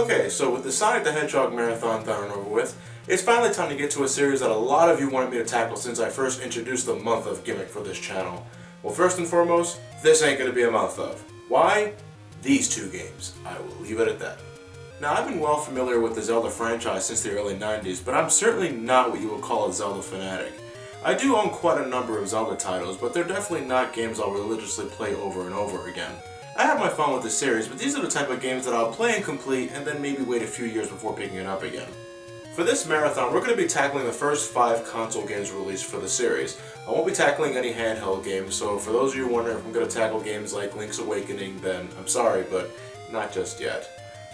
Okay, so with the Sonic the Hedgehog Marathon done and over with, it's finally time to get to a series that a lot of you wanted me to tackle since I first introduced the month of gimmick for this channel. Well, first and foremost, this ain't gonna be a month of. Why? These two games. I will leave it at that. Now, I've been well familiar with the Zelda franchise since the early 90s, but I'm certainly not what you would call a Zelda fanatic. I do own quite a number of Zelda titles, but they're definitely not games I'll religiously play over and over again. I have my fun with the series, but these are the type of games that I'll play and complete and then maybe wait a few years before picking it up again. For this marathon, we're going to be tackling the first 5 console games released for the series. I won't be tackling any handheld games, so for those of you wondering if I'm going to tackle games like Link's Awakening, then I'm sorry, but not just yet.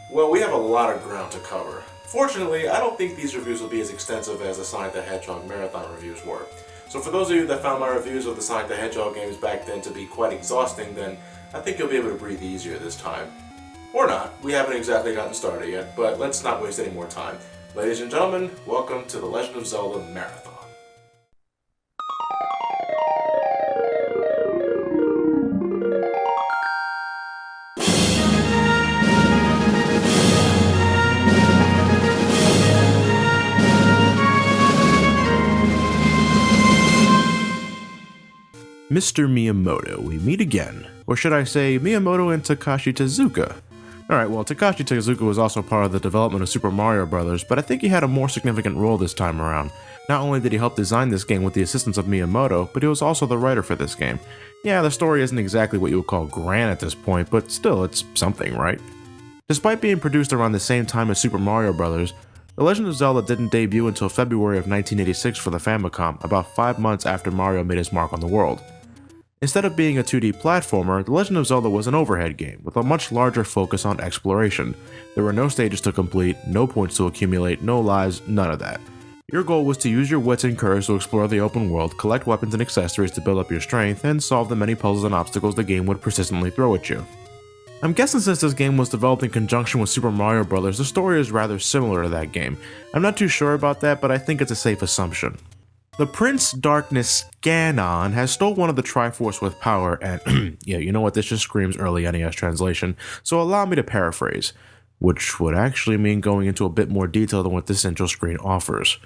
Well, we have a lot of ground to cover. Fortunately, I don't think these reviews will be as extensive as the Sonic the Hedgehog Marathon reviews were. So for those of you that found my reviews of the Sonic the Hedgehog games back then to be quite exhausting, then I think you'll be able to breathe easier this time. Or not, we haven't exactly gotten started yet, but let's not waste any more time. Ladies and gentlemen, welcome to The Legend of Zelda Marathon. Mr. Miyamoto, we meet again. Or should I say, Miyamoto and Takashi Tezuka. Alright, well, Takashi Tezuka was also part of the development of Super Mario Bros., but I think he had a more significant role this time around. Not only did he help design this game with the assistance of Miyamoto, but he was also the writer for this game. Yeah, the story isn't exactly what you would call grand at this point, but still, it's something, right? Despite being produced around the same time as Super Mario Bros., The Legend of Zelda didn't debut until February of 1986 for the Famicom, about 5 months after Mario made his mark on the world. Instead of being a 2D platformer, The Legend of Zelda was an overhead game, with a much larger focus on exploration. There were no stages to complete, no points to accumulate, no lives, none of that. Your goal was to use your wits and courage to explore the open world, collect weapons and accessories to build up your strength, and solve the many puzzles and obstacles the game would persistently throw at you. I'm guessing since this game was developed in conjunction with Super Mario Bros., the story is rather similar to that game. I'm not too sure about that, but I think it's a safe assumption. The Prince Darkness Ganon has stole one of the Triforce with power and yeah, you know what, this just screams early NES translation, so allow me to paraphrase, which would actually mean going into a bit more detail than what this intro screen offers.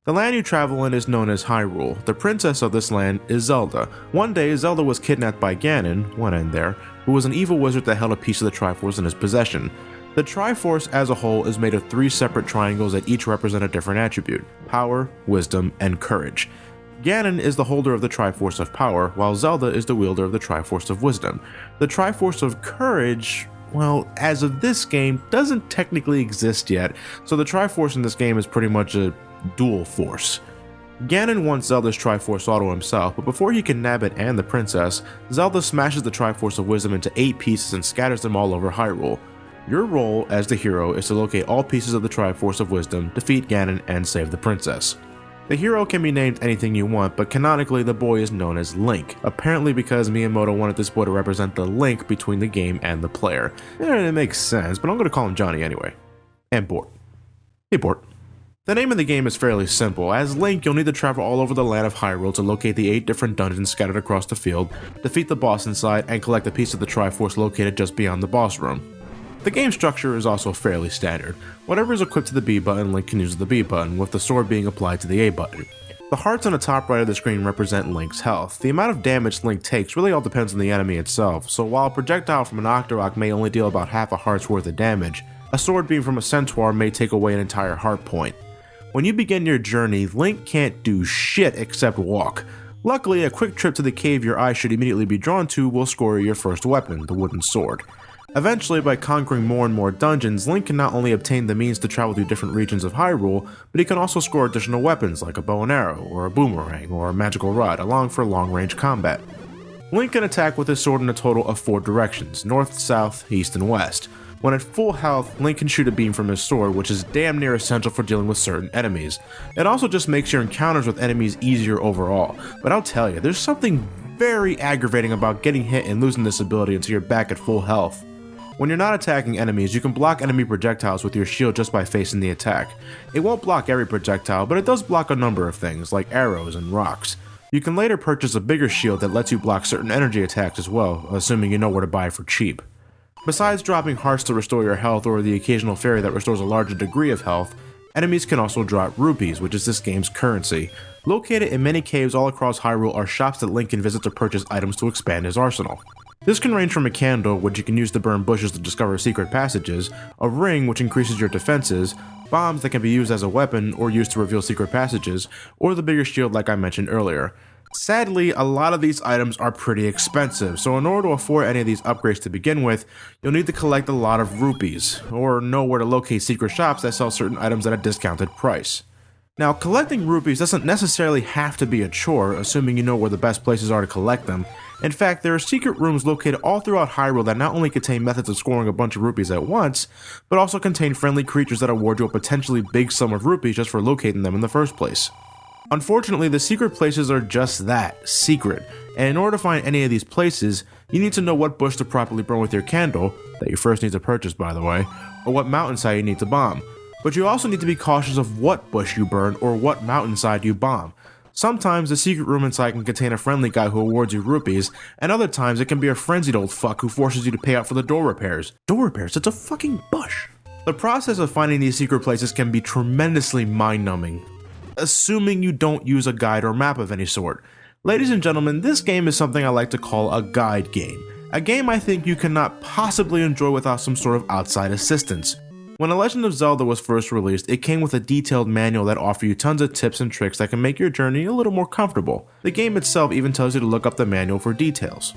The land you travel in is known as Hyrule. The princess of this land is Zelda. One day, Zelda was kidnapped by Ganon, one end there, who was an evil wizard that held a piece of the Triforce in his possession. The Triforce as a whole is made of 3 separate triangles that each represent a different attribute: power, wisdom, and courage. Ganon is the holder of the Triforce of power, while Zelda is the wielder of the Triforce of wisdom. The Triforce of courage, well, as of this game, doesn't technically exist yet, so the Triforce in this game is pretty much a dual force. Ganon wants Zelda's Triforce all to himself, but before he can nab it and the princess, Zelda smashes the Triforce of Wisdom into 8 pieces and scatters them all over Hyrule. Your role as the hero is to locate all pieces of the Triforce of Wisdom, defeat Ganon, and save the princess. The hero can be named anything you want, but canonically the boy is known as Link, apparently because Miyamoto wanted this boy to represent the link between the game and the player. It makes sense, but I'm going to call him Johnny anyway. And Bort. Hey Bort. The name of the game is fairly simple. As Link, you'll need to travel all over the land of Hyrule to locate the 8 different dungeons scattered across the field, defeat the boss inside, and collect a piece of the Triforce located just beyond the boss room. The game structure is also fairly standard. Whatever is equipped to the B button, Link can use the B button, with the sword being applied to the A button. The hearts on the top right of the screen represent Link's health. The amount of damage Link takes really all depends on the enemy itself, so while a projectile from an Octorok may only deal about half a heart's worth of damage, a sword beam from a centaur may take away an entire heart point. When you begin your journey, Link can't do shit except walk. Luckily, a quick trip to the cave your eye should immediately be drawn to will score your first weapon, the wooden sword. Eventually, by conquering more and more dungeons, Link can not only obtain the means to travel through different regions of Hyrule, but he can also score additional weapons like a bow and arrow, or a boomerang, or a magical rod, along for long-range combat. Link can attack with his sword in a total of 4 directions: north, south, east, and west. When at full health, Link can shoot a beam from his sword, which is damn near essential for dealing with certain enemies. It also just makes your encounters with enemies easier overall, but I'll tell you, there's something very aggravating about getting hit and losing this ability until you're back at full health. When you're not attacking enemies, you can block enemy projectiles with your shield just by facing the attack. It won't block every projectile, but it does block a number of things, like arrows and rocks. You can later purchase a bigger shield that lets you block certain energy attacks as well, assuming you know where to buy it for cheap. Besides dropping hearts to restore your health or the occasional fairy that restores a larger degree of health, enemies can also drop rupees, which is this game's currency. Located in many caves all across Hyrule are shops that Link can visit to purchase items to expand his arsenal. This can range from a candle, which you can use to burn bushes to discover secret passages, a ring which increases your defenses, bombs that can be used as a weapon or used to reveal secret passages, or the bigger shield like I mentioned earlier. Sadly, a lot of these items are pretty expensive, so in order to afford any of these upgrades to begin with, you'll need to collect a lot of rupees, or know where to locate secret shops that sell certain items at a discounted price. Now, collecting rupees doesn't necessarily have to be a chore, assuming you know where the best places are to collect them. In fact, there are secret rooms located all throughout Hyrule that not only contain methods of scoring a bunch of rupees at once, but also contain friendly creatures that award you a potentially big sum of rupees just for locating them in the first place. Unfortunately, the secret places are just that, secret, and in order to find any of these places, you need to know what bush to properly burn with your candle, that you first need to purchase by the way, or what mountainside you need to bomb. But you also need to be cautious of what bush you burn or what mountainside you bomb. Sometimes the secret room inside can contain a friendly guy who awards you rupees, and other times it can be a frenzied old fuck who forces you to pay out for the door repairs. Door repairs? It's a fucking bush! The process of finding these secret places can be tremendously mind-numbing, assuming you don't use a guide or map of any sort. Ladies and gentlemen, this game is something I like to call a guide game. A game I think you cannot possibly enjoy without some sort of outside assistance. When The Legend of Zelda was first released, it came with a detailed manual that offered you tons of tips and tricks that can make your journey a little more comfortable. The game itself even tells you to look up the manual for details.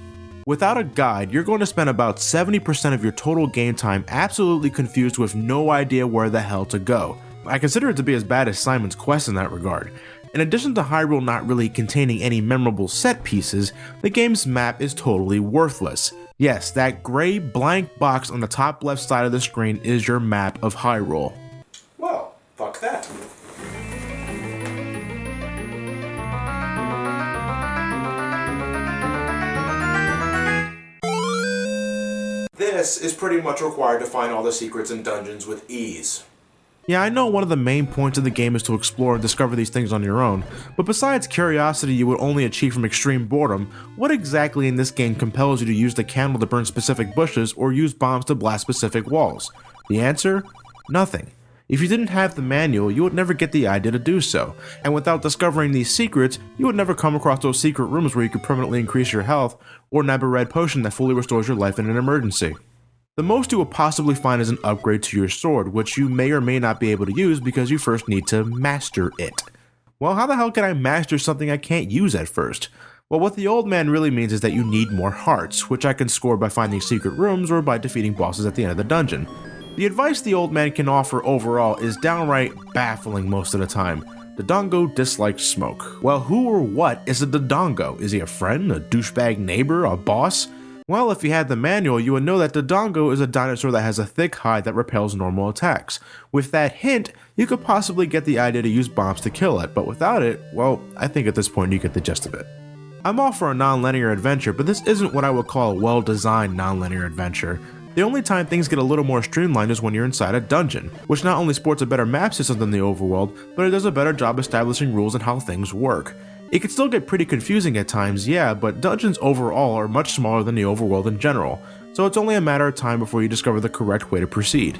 Without a guide, you're going to spend about 70% of your total game time absolutely confused with no idea where the hell to go. I consider it to be as bad as Simon's Quest in that regard. In addition to Hyrule not really containing any memorable set pieces, the game's map is totally worthless. Yes, that gray blank box on the top left side of the screen is your map of Hyrule. Well, fuck that. This is pretty much required to find all the secrets and dungeons with ease. Yeah, I know one of the main points of the game is to explore and discover these things on your own, but besides curiosity you would only achieve from extreme boredom, what exactly in this game compels you to use the candle to burn specific bushes or use bombs to blast specific walls? The answer? Nothing. If you didn't have the manual, you would never get the idea to do so, and without discovering these secrets, you would never come across those secret rooms where you could permanently increase your health, or nab a red potion that fully restores your life in an emergency. The most you will possibly find is an upgrade to your sword, which you may or may not be able to use because you first need to master it. Well, how the hell can I master something I can't use at first? Well, what the old man really means is that you need more hearts, which I can score by finding secret rooms or by defeating bosses at the end of the dungeon. The advice the old man can offer overall is downright baffling most of the time. Dodongo dislikes smoke. Well, who or what is a Dodongo? Is he a friend, a douchebag neighbor, a boss? Well, if you had the manual, you would know that Dodongo is a dinosaur that has a thick hide that repels normal attacks. With that hint, you could possibly get the idea to use bombs to kill it, but without it, well, I think at this point you get the gist of it. I'm all for a non-linear adventure, but this isn't what I would call a well-designed non-linear adventure. The only time things get a little more streamlined is when you're inside a dungeon, which not only sports a better map system than the overworld, but it does a better job establishing rules and how things work. It can still get pretty confusing at times, yeah, but dungeons overall are much smaller than the overworld in general, so it's only a matter of time before you discover the correct way to proceed.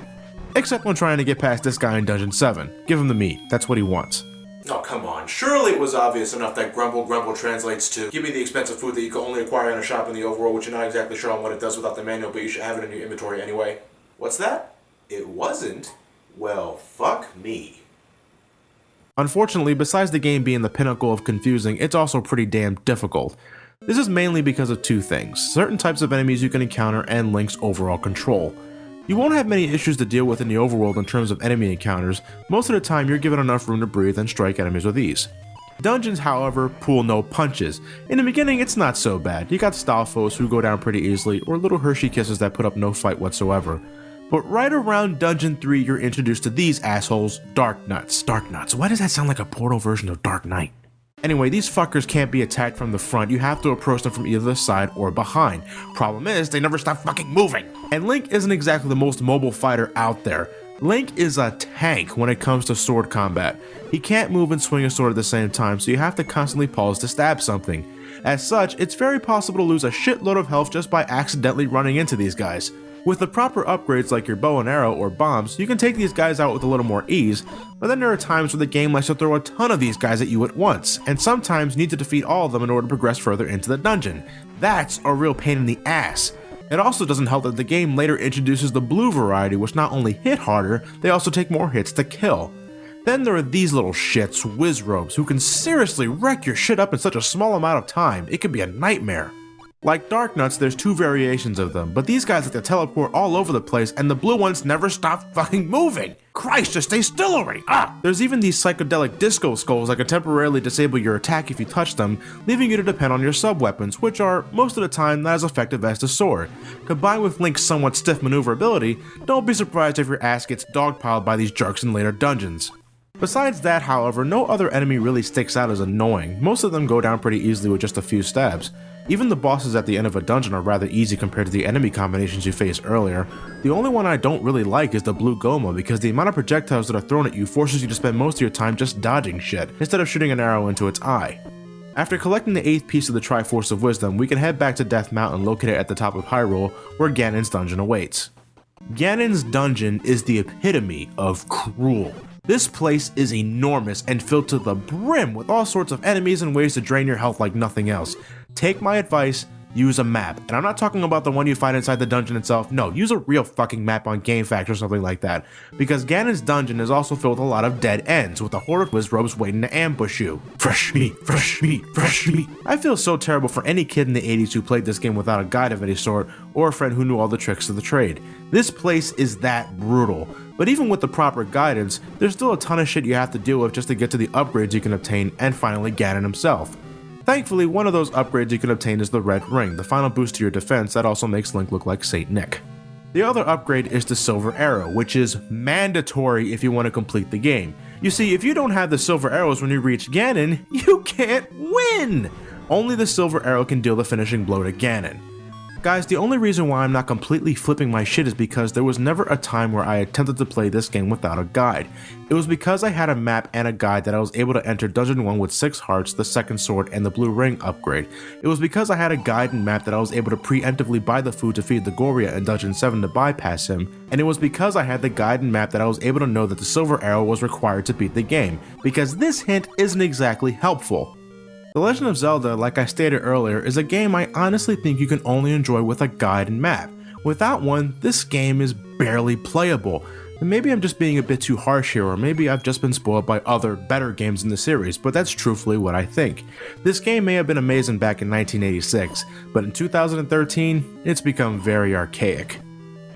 Except when trying to get past this guy in Dungeon 7. Give him the meat, that's what he wants. Oh, come on. Surely it was obvious enough that grumble grumble translates to give me the expensive food that you can only acquire in a shop in the overworld, which you're not exactly sure on what it does without the manual, but you should have it in your inventory anyway. What's that? It wasn't? Well, fuck me. Unfortunately, besides the game being the pinnacle of confusing, it's also pretty damn difficult. This is mainly because of two things: certain types of enemies you can encounter and Link's overall control. You won't have many issues to deal with in the overworld in terms of enemy encounters. Most of the time you're given enough room to breathe and strike enemies with ease. Dungeons, however, pull no punches. In the beginning it's not so bad. You got style foes who go down pretty easily, or little Hershey kisses that put up no fight whatsoever. But right around Dungeon 3 you're introduced to these assholes, Dark Nuts. Dark Nuts, why does that sound like a Portal version of Dark Knight? Anyway, these fuckers can't be attacked from the front, you have to approach them from either the side or behind. Problem is, they never stop fucking moving! And Link isn't exactly the most mobile fighter out there. Link is a tank when it comes to sword combat. He can't move and swing a sword at the same time, so you have to constantly pause to stab something. As such, it's very possible to lose a shitload of health just by accidentally running into these guys. With the proper upgrades like your bow and arrow or bombs, you can take these guys out with a little more ease, but then there are times where the game likes to throw a ton of these guys at you at once, and sometimes need to defeat all of them in order to progress further into the dungeon. That's a real pain in the ass. It also doesn't help that the game later introduces the blue variety, which not only hit harder, they also take more hits to kill. Then there are these little shits, Wizzrobes, who can seriously wreck your shit up in such a small amount of time, it can be a nightmare. Like Darknuts, there's 2 variations of them, but these guys like to teleport all over the place and the blue ones never stop fucking moving! Christ, just stay still already! There's even these psychedelic disco skulls that can temporarily disable your attack if you touch them, leaving you to depend on your sub-weapons, which are, most of the time, not as effective as the sword. Combined with Link's somewhat stiff maneuverability, don't be surprised if your ass gets dogpiled by these jerks in later dungeons. Besides that, however, no other enemy really sticks out as annoying. Most of them go down pretty easily with just a few stabs. Even the bosses at the end of a dungeon are rather easy compared to the enemy combinations you faced earlier. The only one I don't really like is the Blue Goma, because the amount of projectiles that are thrown at you forces you to spend most of your time just dodging shit, instead of shooting an arrow into its eye. After collecting the 8th piece of the Triforce of Wisdom, we can head back to Death Mountain located at the top of Hyrule, where Ganon's dungeon awaits. Ganon's dungeon is the epitome of cruel. This place is enormous and filled to the brim with all sorts of enemies and ways to drain your health like nothing else. Take my advice, use a map. And I'm not talking about the one you find inside the dungeon itself, no, use a real fucking map on GameFAQs or something like that. Because Ganon's dungeon is also filled with a lot of dead ends, with a horde of Wizzrobes waiting to ambush you. Fresh meat, fresh meat, fresh meat. I feel so terrible for any kid in the 80s who played this game without a guide of any sort, or a friend who knew all the tricks of the trade. This place is that brutal. But even with the proper guidance, there's still a ton of shit you have to deal with just to get to the upgrades you can obtain, and finally Ganon himself. Thankfully, one of those upgrades you can obtain is the Red Ring, the final boost to your defense that also makes Link look like Saint Nick. The other upgrade is the Silver Arrow, which is mandatory if you want to complete the game. You see, if you don't have the Silver Arrows when you reach Ganon, you can't win! Only the Silver Arrow can deal the finishing blow to Ganon. Guys, the only reason why I'm not completely flipping my shit is because there was never a time where I attempted to play this game without a guide. It was because I had a map and a guide that I was able to enter Dungeon 1 with 6 hearts, the second sword, and the blue ring upgrade. It was because I had a guide and map that I was able to preemptively buy the food to feed the Goria in Dungeon 7 to bypass him, and it was because I had the guide and map that I was able to know that the Silver Arrow was required to beat the game, because this hint isn't exactly helpful. The Legend of Zelda, like I stated earlier, is a game I honestly think you can only enjoy with a guide and map. Without one, this game is barely playable. And maybe I'm just being a bit too harsh here, or maybe I've just been spoiled by other, better games in the series, but that's truthfully what I think. This game may have been amazing back in 1986, but in 2013, it's become very archaic.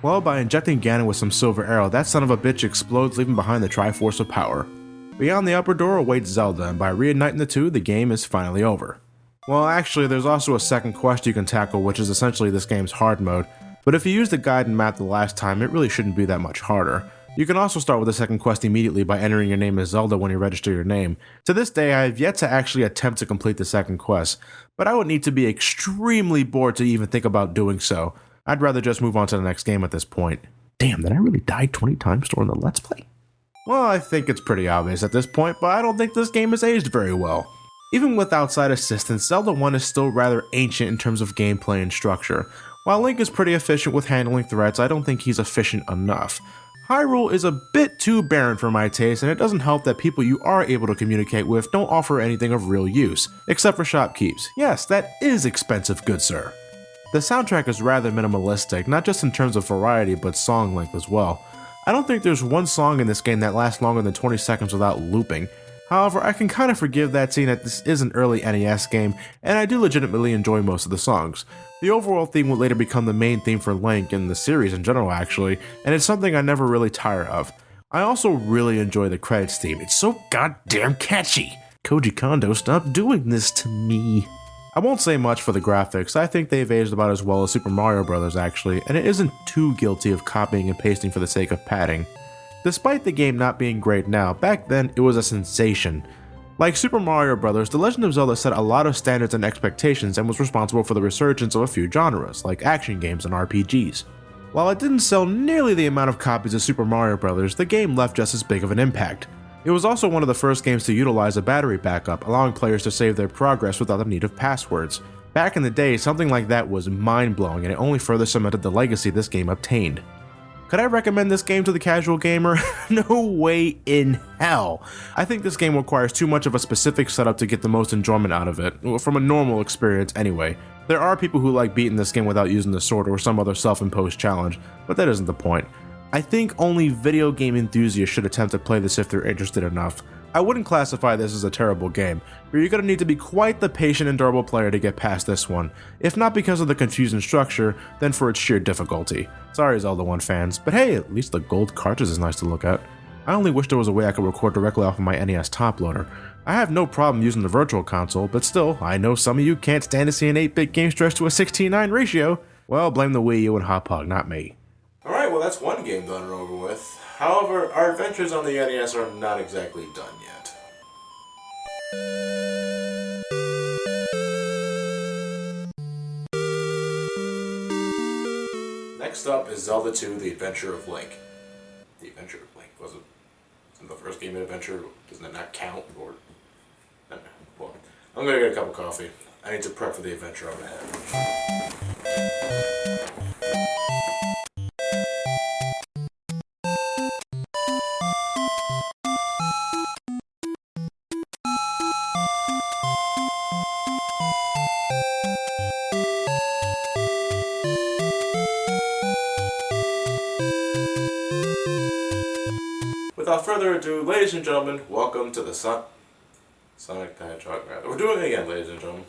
Well, by injecting Ganon with some Silver Arrow, that son of a bitch explodes, leaving behind the Triforce of Power. Beyond the upper door awaits Zelda, and by reigniting the two, the game is finally over. Well, actually, there's also a second quest you can tackle, which is essentially this game's hard mode, but if you used the guide and map the last time, it really shouldn't be that much harder. You can also start with the second quest immediately by entering your name as Zelda when you register your name. To this day, I have yet to actually attempt to complete the second quest, but I would need to be extremely bored to even think about doing so. I'd rather just move on to the next game at this point. Damn, did I really die 20 times during the Let's Play? Well, I think it's pretty obvious at this point, but I don't think this game has aged very well. Even with outside assistance, Zelda 1 is still rather ancient in terms of gameplay and structure. While Link is pretty efficient with handling threats, I don't think he's efficient enough. Hyrule is a bit too barren for my taste, and it doesn't help that people you are able to communicate with don't offer anything of real use, except for shopkeepers. Yes, that is expensive, good sir. The soundtrack is rather minimalistic, not just in terms of variety, but song length as well. I don't think there's one song in this game that lasts longer than 20 seconds without looping. However, I can kind of forgive that seeing that this is an early NES game, and I do legitimately enjoy most of the songs. The overall theme would later become the main theme for Link and the series in general actually, and it's something I never really tire of. I also really enjoy the credits theme, it's so goddamn catchy! Koji Kondo, stop doing this to me. I won't say much for the graphics, I think they've aged about as well as Super Mario Bros. Actually, and it isn't too guilty of copying and pasting for the sake of padding. Despite the game not being great now, back then it was a sensation. Like Super Mario Bros., The Legend of Zelda set a lot of standards and expectations and was responsible for the resurgence of a few genres, like action games and RPGs. While it didn't sell nearly the amount of copies as Super Mario Bros., the game left just as big of an impact. It was also one of the first games to utilize a battery backup, allowing players to save their progress without the need of passwords. Back in the day, something like that was mind-blowing, and it only further cemented the legacy this game obtained. Could I recommend this game to the casual gamer? No way in hell. I think this game requires too much of a specific setup to get the most enjoyment out of it, from a normal experience anyway. There are people who like beating this game without using the sword or some other self-imposed challenge, but that isn't the point. I think only video game enthusiasts should attempt to play this if they're interested enough. I wouldn't classify this as a terrible game, but you're going to need to be quite the patient and durable player to get past this one, if not because of the confusing structure, then for its sheer difficulty. Sorry Zelda 1 fans, but hey, at least the gold cartridge is nice to look at. I only wish there was a way I could record directly off of my NES top loader. I have no problem using the virtual console, but still, I know some of you can't stand to see an 8-bit game stretched to a 16:9 ratio. Well, blame the Wii U and Hot Pog, not me. Alright, well that's one game done and over with. However, our adventures on the NES are not exactly done yet. Next up is Zelda 2, The Adventure of Link. The Adventure of Link, wasn't the first game in Adventure? Doesn't that not count? Or well, I'm gonna get a cup of coffee. I need to prep for the adventure I'm gonna have. Without further ado, ladies and gentlemen, welcome to the Sonic the Hedgehog Marathon. We're doing it again, ladies and gentlemen.